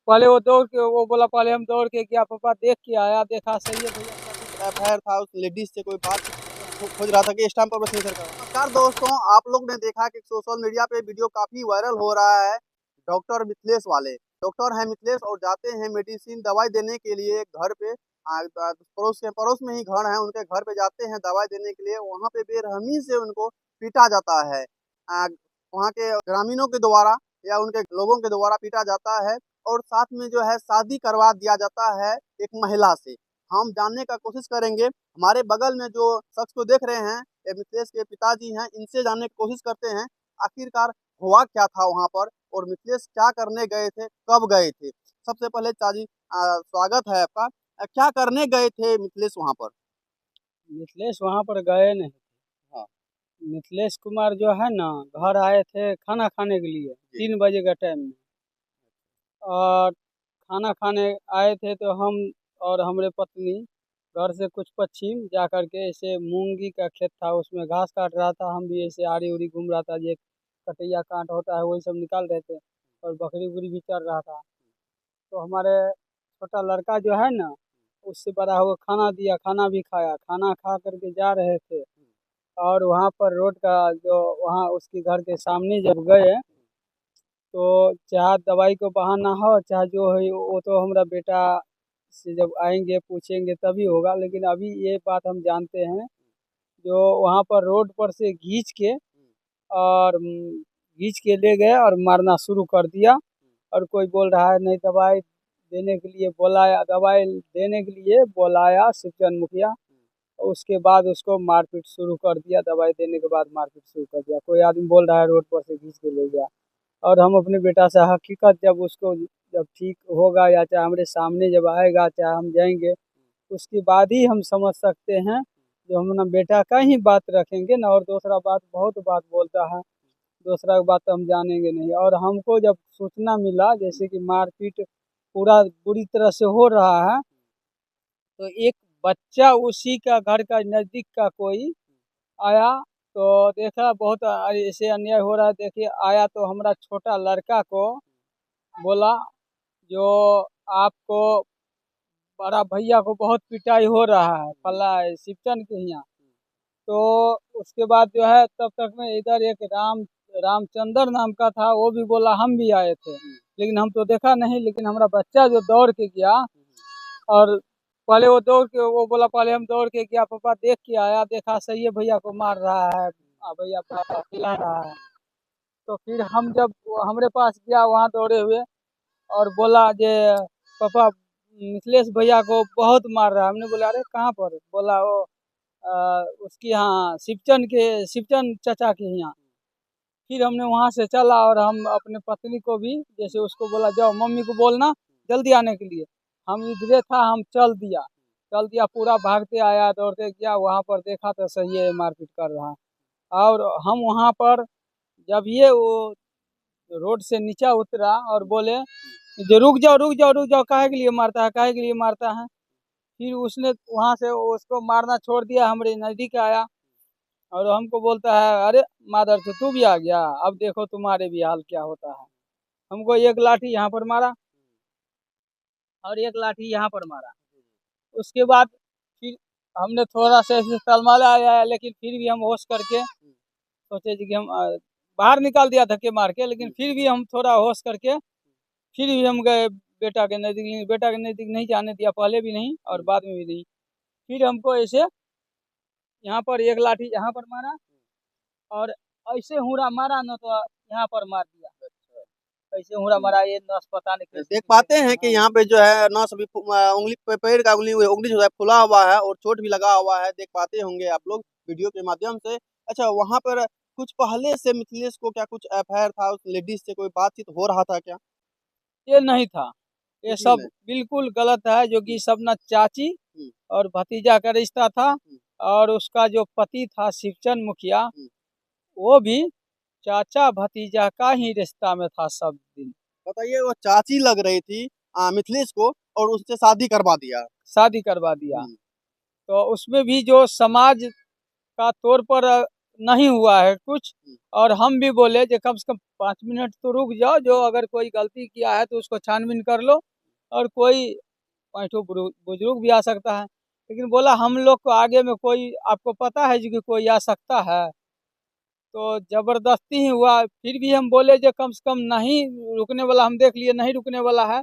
पहले वो दौड़ के वो बोला, पहले हम दौड़ के गया, पापा देख के आया, देखा सही है भैया एफआईआर था उस लेडीज से, कोई बात खोज रहा था कि स्टाम्प पर सिग्नेचर करा। नमस्कार दोस्तों, आप लोग ने देखा कि सोशल मीडिया पे वीडियो काफी वायरल हो रहा है डॉक्टर मिथिलेश वाले। डॉक्टर है मिथिलेश और जाते हैं मेडिसिन दवाई देने के लिए घर पे। पड़ोस में ही घर है, उनके घर पे जाते हैं दवाई देने के लिए। वहाँ पे बेरहमी से उनको पीटा जाता है। वहाँ के ग्रामीणों के द्वारा या उनके लोगों के द्वारा पीटा जाता है और साथ में जो है शादी करवा दिया जाता है एक महिला से। हम जानने का कोशिश करेंगे, हमारे बगल में जो शख्स को देख रहे हैं ये मिथिलेश के पिताजी हैं, इनसे जानने की कोशिश करते हैं आखिरकार हुआ क्या था वहाँ पर और मिथिलेश क्या करने गए थे, कब गए थे। सबसे पहले चाची स्वागत है आपका। क्या करने गए थे मिथिलेश वहाँ पर? मिथिलेश वहाँ पर गए नहीं। हाँ। मिथिलेश कुमार जो है ना, घर आए थे खाना खाने के लिए 3 बजे का टाइम में। और खाना खाने आए थे तो हम और हमारे पत्नी घर से कुछ पश्चिम जा कर के ऐसे मूंगी का खेत था, उसमें घास काट रहा था। हम भी ऐसे आड़ी उड़ी घूम रहा था, ये कटैया कांट होता है वही सब निकाल रहे थे, और बकरी उकरी भी चर रहा था। तो हमारे छोटा लड़का जो है ना, उससे बड़ा हुआ खाना दिया, खाना भी खाया, खाना खा करके जा रहे थे। और वहाँ पर रोड का जो वहाँ उसके घर के सामने जब गए, तो चाहे दवाई को बहाना हो चाहे जो है, वो तो हमारा बेटा से जब आएंगे पूछेंगे तभी होगा। लेकिन अभी ये बात हम जानते हैं, जो वहाँ पर रोड पर से खींच के और खींच के ले गए और मारना शुरू कर दिया। और कोई बोल रहा है नहीं, दवाई देने के लिए बुलाया, दवाई देने के लिए बुलाया शिवचंद मुखिया। उसके बाद उसको मारपीट शुरू कर दिया, दवाई देने के बाद मारपीट शुरू कर दिया। कोई आदमी बोल रहा है रोड पर से खींच के ले गया। और हम अपने बेटा से हकीकत जब उसको जब ठीक होगा या चाहे हमारे सामने जब आएगा चाहे हम जाएंगे, उसके बाद ही हम समझ सकते हैं। जो हम ना बेटा का ही बात रखेंगे ना, और दूसरा बात बहुत बात बोलता है, दूसरा बात तो हम जानेंगे नहीं। और हमको जब सूचना मिला जैसे कि मारपीट पूरा बुरी तरह से हो रहा है, तो एक बच्चा उसी का घर का नज़दीक का कोई आया, तो देखा बहुत ऐसे अन्याय हो रहा है। देखिए आया तो हमारा छोटा लड़का को बोला, जो आपको बड़ा भैया को बहुत पिटाई हो रहा है फला शिवचंद के यहाँ। तो उसके बाद जो है तब तक में इधर एक रामचंद्र नाम का था, वो भी बोला हम भी आए थे, लेकिन हम तो देखा नहीं। लेकिन हमारा बच्चा जो दौड़ के गया, और पहले वो दौड़ के वो बोला, पहले हम दौड़ के गया, पापा देख के आया, देखा सही है भैया को मार रहा है, भैया पापा खिला रहा है। तो फिर हम जब हमारे पास गया वहाँ दौड़े हुए, और बोला जे पापा मिथिलेश भैया को बहुत मार रहा है। हमने बोला अरे कहाँ पर? बोला वो उसके यहाँ शिवचंद चाचा के यहाँ। फिर हमने वहाँ से चला और हम अपने पत्नी को भी जैसे उसको बोला जाओ मम्मी को बोलना जल्दी आने के लिए। हम इधरे था, हम चल दिया पूरा भागते आया, दौड़ते गया, वहाँ पर देखा तो सही है मारपीट कर रहा है। और हम वहाँ पर जब ये वो रोड से नीचे उतरा और बोले जो रुक जाओ रुक जाओ रुक जाओ, काहे के लिए मारता है, काहे के लिए मारता है। फिर उसने वहाँ से उसको मारना छोड़ दिया, हमारे नज़दीक आया और हमको बोलता है अरे मादर से तू भी आ गया, अब देखो तुम्हारे भी हाल क्या होता है। हमको एक लाठी यहाँ पर मारा और एक लाठी यहाँ पर मारा। उसके बाद फिर हमने थोड़ा सा ऐसे तलमाला आया, लेकिन फिर भी हम होश करके सोचे कि हम बाहर निकाल दिया धक्के मार के, लेकिन फिर भी हम थोड़ा होश करके फिर भी हम गए बेटा के नज़दीक। बेटा के नज़दीक नहीं जाने दिया, पहले भी नहीं और बाद में भी नहीं। फिर हमको ऐसे यहाँ पर एक लाठी यहाँ पर मारा और ऐसे हुरा मारा न तो यहाँ पर मार दिया। ऐसे हुरा मारा, ये नस पता नहीं कैसे देख पाते हैं कि यहाँ पे जो है नस भी उंगली पे पैर का उंगली जो है फुला हुआ है और चोट भी लगा हुआ है, देख पाते होंगे आप लोग वीडियो के माध्यम से। अच्छा, वहाँ पर कुछ पहले से मिथिलेश को क्या कुछ एफआईआर था उस लेडीज से, कोई बातचीत हो रहा था क्या? ये नहीं था। ये कुछ भी सब नहीं। बिल्कुल गलत है, जो कि सब ना चाची और भतीजा का रिश्ता था। और उसका जो पति था शिवचंद मुखिया, वो भी चाचा भतीजा का ही रिश्ता में था सब दिन। बताइए, वो चाची लग रही थी मिथिलेश को और उससे शादी करवा दिया। शादी करवा दिया। तो उसमें भी जो समाज का तौर पर नहीं हुआ है कुछ। और हम भी बोले कि कम से कम 5 मिनट तो रुक जाओ, जो अगर कोई गलती किया है तो उसको छानबीन कर लो, और कोई पैठो बुजुर्ग भी आ सकता है। लेकिन बोला हम लोग को आगे में कोई आपको पता है जी कि कोई आ सकता है, तो जबरदस्ती ही हुआ। फिर भी हम बोले जो कम से कम नहीं रुकने वाला, हम देख लिए नहीं रुकने वाला है,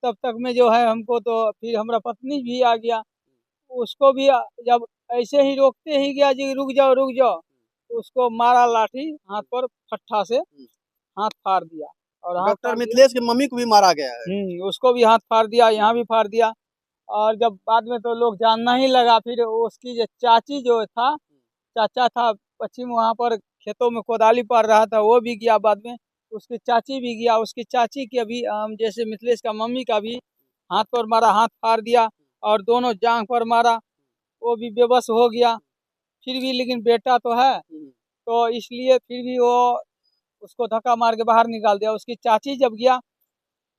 तब तक में जो है हमको तो फिर हमारा पत्नी भी आ गया, उसको भी जब ऐसे ही रोकते ही गया जी रुक जाओ, तो उसको मारा लाठी हाथ पर फट्ठा से, हाथ फाड़ दिया। और हाथ डॉक्टर फाड़ दिया, मिथिलेश की मम्मी को भी मारा गया है। उसको भी हाथ फाड़ दिया, यहाँ भी फाड़ दिया। और जब बाद में तो लोग जानना ही लगा, फिर उसकी जो चाची जो था, चाचा था पश्चिम, वहाँ पर खेतों में कोदाली पार रहा था, वो भी गया बाद में। उसकी चाची भी गया, उसकी चाची के भी जैसे मिथिलेश का मम्मी का भी हाथ पर मारा, हाथ फाड़ दिया, और दोनों जांघ पर मारा, वो भी बेबस हो गया। फिर भी लेकिन बेटा तो है, तो इसलिए फिर भी वो उसको धक्का मार के बाहर निकाल दिया। उसकी चाची जब गया,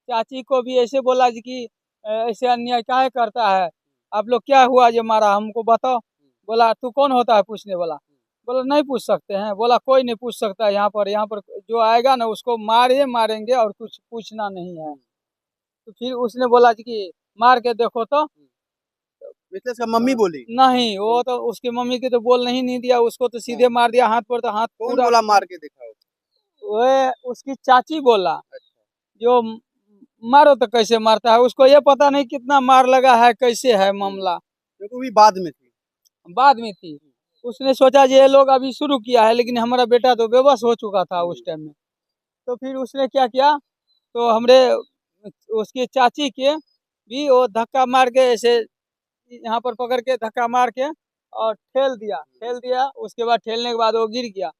चाची को भी ऐसे बोला जी कि ऐसे अन्याय काहे करता है, आप लोग क्या हुआ जो मारा, हमको बताओ। बोला तू कौन होता है पूछने वाला। बोला नहीं पूछ सकते हैं। बोला कोई नहीं पूछ सकता, यहाँ पर जो आएगा ना उसको मारेंगे, और कुछ पूछना नहीं है। तो फिर उसने बोला जी कि मार के देखो तो। मिथिलेश का मम्मी बोली? नहीं, वो तो उसकी मम्मी की तो बोल नहीं दिया, उसको तो सीधे मार दिया हाथ पर, तो हाथ कौन पूरा। बोला मार के दिखाओ? वो उसकी चाची बोला, जो मारो तो कैसे मारता है, उसको ये पता नहीं कितना मार लगा है, कैसे है मामला। क्योंकि भी बाद में थी। बाद में थी, उसने सोचा ये लोग अभी शुरू किया है, लेकिन हमारा बेटा तो बेबस हो चुका था उस टाइम में। तो फिर उसने क्या किया, तो हमरे उसकी चाची के भी वो धक्का मार के ऐसे यहाँ पर पकड़ के धक्का मार के और ठेल दिया। उसके बाद ठेलने के बाद वो गिर गया।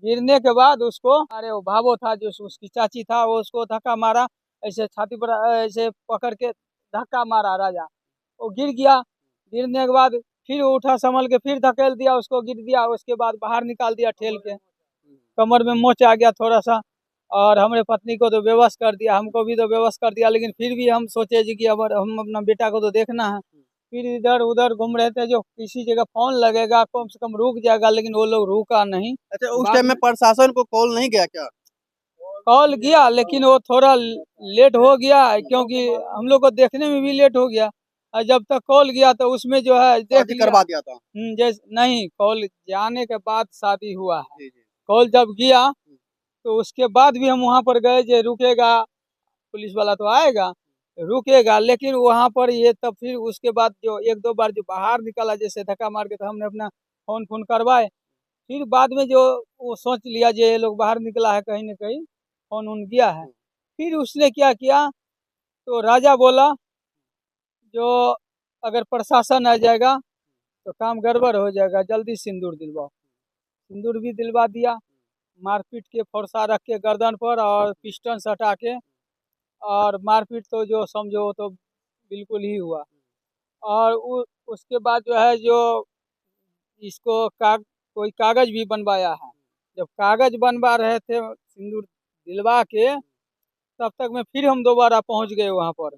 गिरने के बाद उसको, अरे वो भावो था जो उसकी चाची था, वो उसको धक्का मारा, ऐसे छाती पर ऐसे पकड़ के धक्का मारा राजा, वो गिर गया। गिरने के बाद फिर उठा संभल के, फिर धकेल दिया उसको, गिर दिया। उसके बाद बाहर निकाल दिया ठेल के, कमर में मोच आ गया थोड़ा सा, और हमारे पत्नी को तो बेबस कर दिया, हमको भी तो बेबस कर दिया। लेकिन फिर भी हम सोचे जी कि अब हम अपना बेटा को तो देखना है। फिर इधर उधर घूम रहे थे, जो किसी जगह फोन लगेगा कम से कम रुक जाएगा, लेकिन वो लोग रुका नहीं। अच्छा, उस बाद टाइम में में प्रशासन को कॉल नहीं गया क्या? कॉल गया, लेकिन वो थोड़ा लेट हो गया, क्योंकि हम लोग को देखने में भी लेट हो गया। और जब तक कॉल गया तो उसमें जो है देख शादी लिया। करवा दिया था? जैसे नहीं, कॉल जाने के बाद शादी हुआ है। जी जी। कॉल जब गया तो उसके बाद भी हम वहाँ पर गए, जो रुकेगा पुलिस वाला तो आएगा, रुकेगा। लेकिन वहाँ पर ये तब फिर उसके बाद जो एक दो बार जो बाहर निकला जैसे धक्का मार के, तो हमने अपना फोन फोन करवाए। फिर बाद में जो वो सोच लिया जो ये लोग बाहर निकला है कहीं न कहीं, फोन उन गया है। फिर उसने क्या किया, तो राजा बोला जो अगर प्रशासन आ जाएगा तो काम गड़बड़ हो जाएगा, जल्दी सिंदूर दिलवाओ। सिंदूर भी दिलवा दिया, मारपीट के फरसा रख के गर्दन पर और पिस्टन सटा के, और मारपीट तो जो समझो वो तो बिल्कुल ही हुआ। और उसके बाद जो है जो इसको कोई कागज भी बनवाया है। जब कागज बनवा रहे थे सिंदूर दिलवा के, तब तक में फिर हम दोबारा पहुंच गए वहां पर।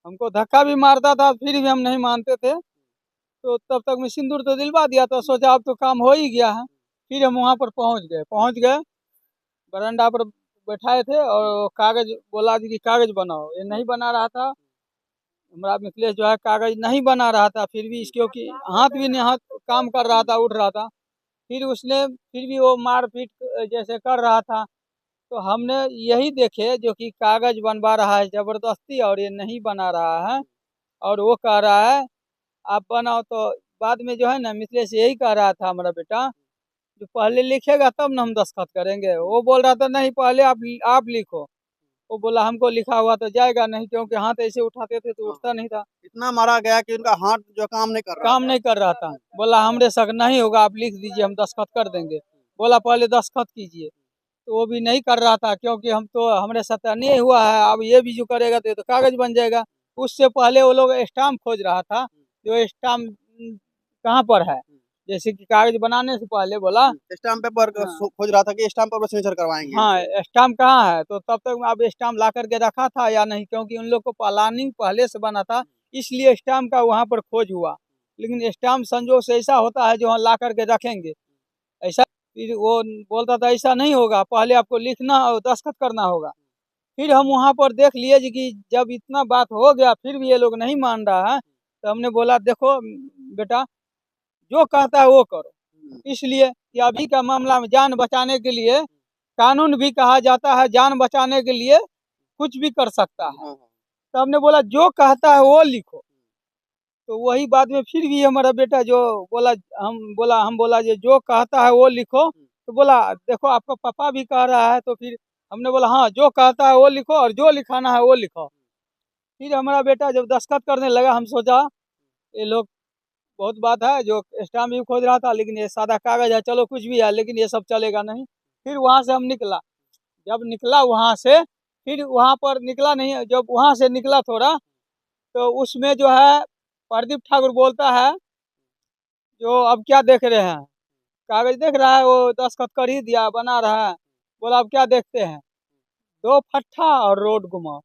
हमको धक्का भी मारता था, फिर भी हम नहीं मानते थे। तो तब तक में सिंदूर तो दिलवा दिया था, सोचा अब तो काम हो ही गया है। फिर हम वहां पर पहुंच गए, बरामदा पर बैठाए थे, और कागज बोला जी कि कागज बनाओ। ये नहीं बना रहा था हमारा मिथिलेश, जो है कागज नहीं बना रहा था। फिर भी क्योंकि हाथ भी नहीं, हाथ काम कर रहा था, उठ रहा था। फिर उसने फिर भी वो मारपीट जैसे कर रहा था। तो हमने यही देखे जो कि कागज बनवा रहा है जबरदस्ती, और ये नहीं बना रहा है, और वो कह रहा है आप बनाओ। तो बाद में जो है ना मिथिलेश यही कह रहा था हमारा बेटा, जो पहले लिखेगा तब ना हम दस्तखत करेंगे। वो बोल रहा था नहीं, पहले आप लिखो। वो बोला हमको लिखा हुआ तो जाएगा नहीं, क्योंकि हाथ ऐसे उठाते थे तो उठता नहीं था, इतना मारा गया कि उनका हाथ जो काम नहीं कर रहा काम था। नहीं कर रहा था। बोला हमरे शक नहीं होगा, आप लिख दीजिए, हम दस्तखत कर देंगे। बोला पहले दस्तखत कीजिए, तो वो भी नहीं कर रहा था, क्योंकि हम तो हमारे साथ अन्याय हुआ है, अब ये भी जो करेगा तो ये तो कागज बन जाएगा। उससे पहले वो लोग स्टाम्प खोज रहा था, जो स्टाम्प कहाँ पर है, जैसे कि कागज बनाने से पहले बोला। स्टाम्प पेपर हाँ, खोज रहा था कि स्टाम्प पेपर सिग्नेचर करवाएंगे। हाँ स्टाम्प कहाँ है, तो तब तक अब स्टाम्प ला करके रखा था या नहीं, क्योंकि उन लोग को प्लानिंग पहले से बना था, इसलिए स्टाम्प का वहाँ पर खोज हुआ। लेकिन स्टाम्प संजोग से ऐसा होता है जो ला करके रखेंगे, ऐसा फिर वो बोलता था ऐसा नहीं होगा, पहले आपको लिखना और दस्तखत करना होगा। फिर हम वहाँ पर देख लिए जी कि जब इतना बात हो गया फिर भी ये लोग नहीं मान रहा है, तो हमने बोला देखो बेटा, जो कहता है वो करो। इसलिए कि अभी का मामला में जान बचाने के लिए कानून भी कहा जाता है, जान बचाने के लिए कुछ भी कर सकता है। तो हमने बोला जो कहता है वो लिखो। तो वही बाद में फिर भी हमारा बेटा जो बोला, हम बोला जो कहता है वो लिखो। तो बोला देखो आपका पापा भी कह रहा है, तो फिर हमने बोला हाँ जो कहता है वो लिखो और जो लिखाना है वो लिखो। फिर हमारा बेटा जब दस्तखत करने लगा, हम सोचा ये लोग बहुत बात है, जो स्टाम्प भी खोज रहा था, लेकिन ये सादा कागज है, चलो कुछ भी है, लेकिन ये सब चलेगा नहीं। फिर वहाँ से हम निकला, जब निकला वहाँ से, फिर वहाँ पर निकला नहीं, जब वहाँ से निकला थोड़ा, तो उसमें जो है प्रदीप ठाकुर बोलता है जो अब क्या देख रहे हैं, कागज देख रहा है, वो दस्तखत कर ही दिया, बना रहा है। बोला अब क्या देखते हैं, 2 फट्टा और रोड घुमाओ।